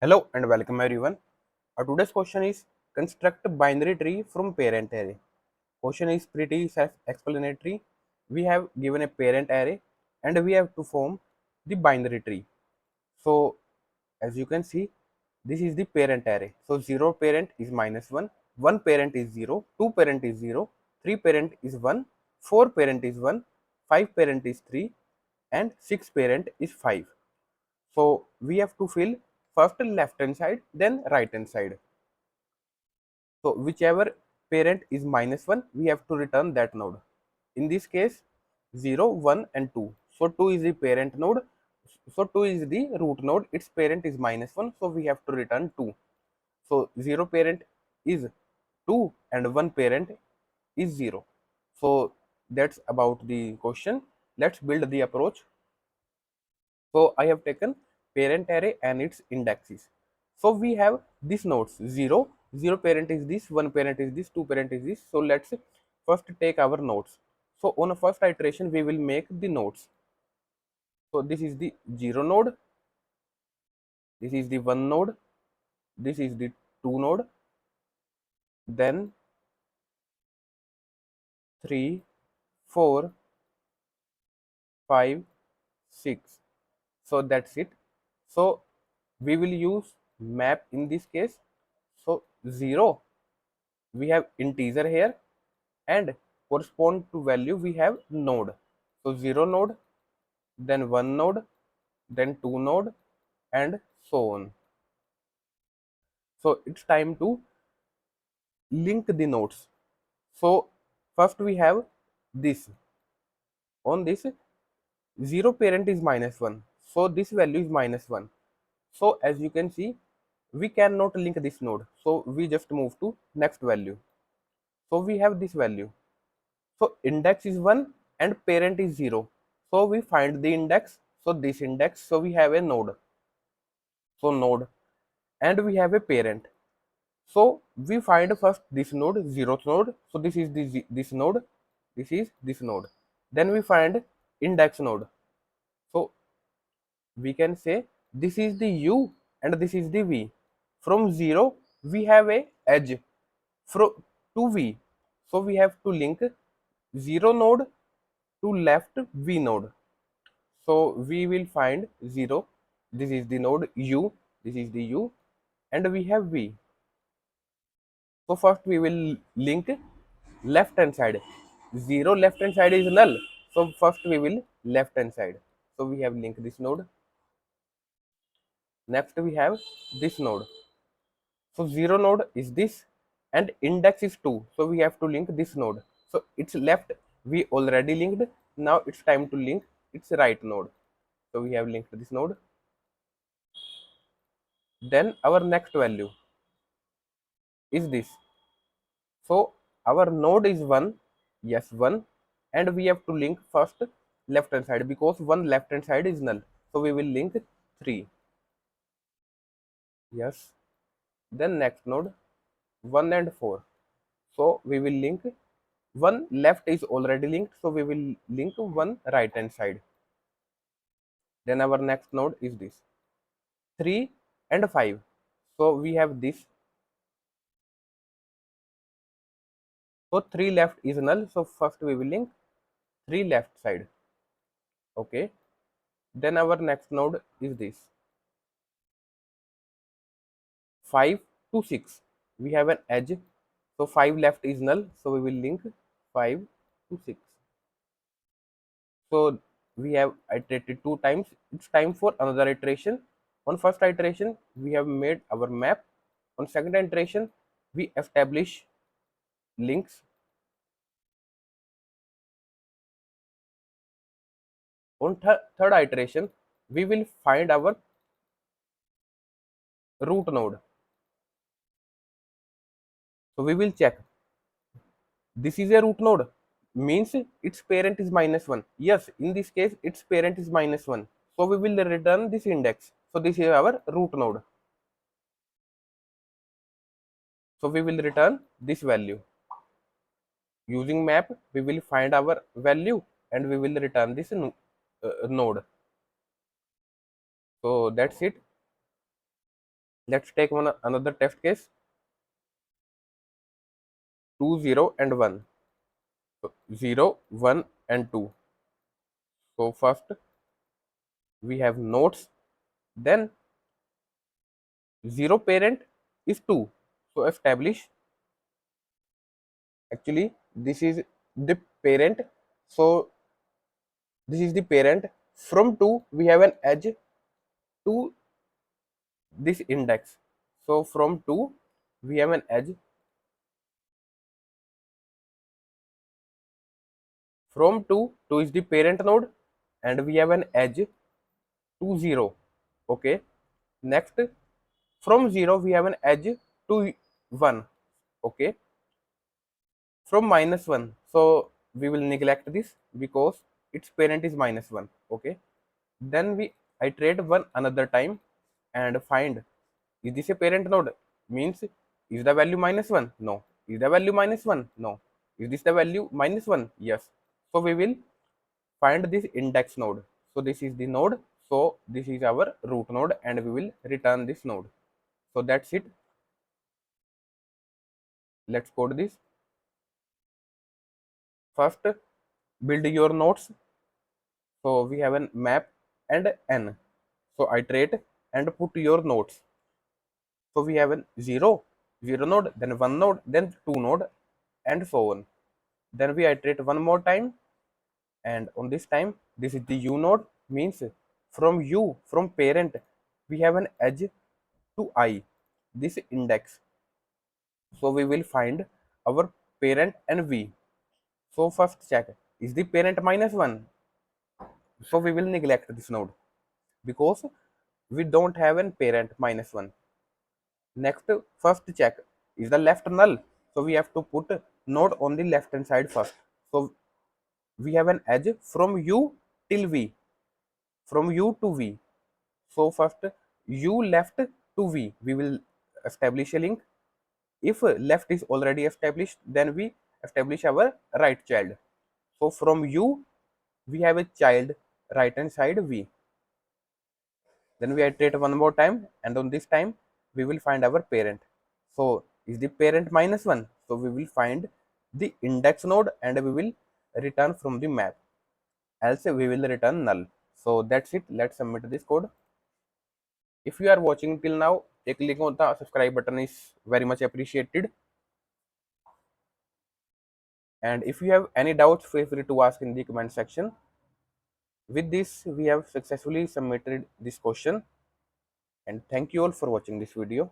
Hello and welcome everyone. Our today's question is construct binary tree from parent array. Question is pretty self-explanatory. We have given a parent array and we have to form the binary tree. So as you can see, this is the parent array. So 0 parent is -1, 1 parent is 0, 2 parent is 0, 3 parent is 1, 4 parent is 1, 5 parent is 3 and 6 parent is 5. So we have to fill first left hand side, then right hand side. So whichever parent is -1, we have to return that node. In this case, 0, 1 and 2. So 2 is the parent node. So 2 is the root node. Its parent is -1. So we have to return 2. So 0 parent is 2 and 1 parent is 0. So that's about the question. Let's build the approach. So I have taken parent array and its indexes. So we have these nodes 0, 0 parent is this, 1 parent is this, 2 parent is this. So let's first take our nodes. So on a first iteration we will make the nodes. So this is the 0 node, this is the 1 node, this is the 2 node, then 3, 4, 5, 6. So that's it. So we will use map in this case. So 0, we have integer here, and correspond to value we have node. So 0 node, then 1 node, then 2 node and so on. So it's time to link the nodes. So first we have this. On this, 0 parent is -1, so this value is -1. So as you can see, we cannot link this node, so we just move to next value. So we have this value. So index is 1 and parent is 0. So we find the index. So this index, so we have a node. So node, and we have a parent. So we find first this node, 0th node. So this is this node, this is this node. Then we find index node. So we can say this is the u and this is the v. From 0 we have a edge from to v. So we have to link 0 node to left v node. So we will find 0, this is the node u, this is the u, and we have v. So first we will link left hand side. 0 left hand side is null. So first we will left hand side. So we have linked this node. Next we have this node. So 0 node is this and index is 2. So we have to link this node. So it's left, we already linked. Now it's time to link its right node. So we have linked this node. Then our next value is this. So our node is 1, yes 1, and we have to link first left hand side because 1 left hand side is null. So we will link 3, yes. Then next node 1 and 4. So we will link 1 left is already linked, so we will link 1 right hand side. Then our next node is this 3 and 5. So we have this. So 3 left is null, so first we will link 3 left side. Okay. Then our next node is this 5 to 6. We have an edge. So 5 left is null. So we will link 5 to 6. So we have iterated 2 times. It's time for another iteration. On first iteration, we have made our map. On second iteration, we establish links. On third iteration, we will find our root node. So we will check. This is a root node, means its parent is -1. Yes, in this case, its parent is -1. So we will return this index. So this is our root node. So we will return this value. Using map, we will find our value and we will return this node. So that's it. Let's take one another test case. 2 0 and 1. So 0 1 and 2. So first we have nodes, then 0 parent is 2. So establish, actually this is the parent. So this is the parent. From 2 we have an edge to this index. So from 2 we have an edge. From 2, 2 is the parent node, and we have an edge to 0. Okay. Next, from 0 we have an edge to 1. Okay. From minus 1. So we will neglect this because its parent is minus 1. Okay. Then we iterate one another time and find, is this a parent node? Means, is the value minus 1? No. Is the value minus 1? No. Is this the value minus 1? Yes. So we will find this index node. So this is the node. So this is our root node, and we will return this node. So that's it. Let's code this. First, build your nodes. So we have a map and n. So iterate and put your nodes. So we have a 0, 0 node, then 1 node, then 2 node, and so on. Then we iterate one more time, and on this time, this is the u node, means from u, from parent, we have an edge to I, this index. So we will find our parent and v. So first check, is the parent minus 1? So we will neglect this node because we don't have an parent minus 1. Next, first check, is the left null? So we have to put node on the left hand side first. So we have an edge from u till v, from u to v. So first u left to v, we will establish a link. If left is already established, then we establish our right child. So from u, we have a child right hand side v. Then we iterate one more time, and on this time we will find our parent. So is the parent minus 1? So we will find the index node and we will return from the map. Else we will return null. So that's it. Let's submit this code. If you are watching till now, a click on the subscribe button is very much appreciated. And if you have any doubts, feel free to ask in the comment section. With this, we have successfully submitted this question. And thank you all for watching this video.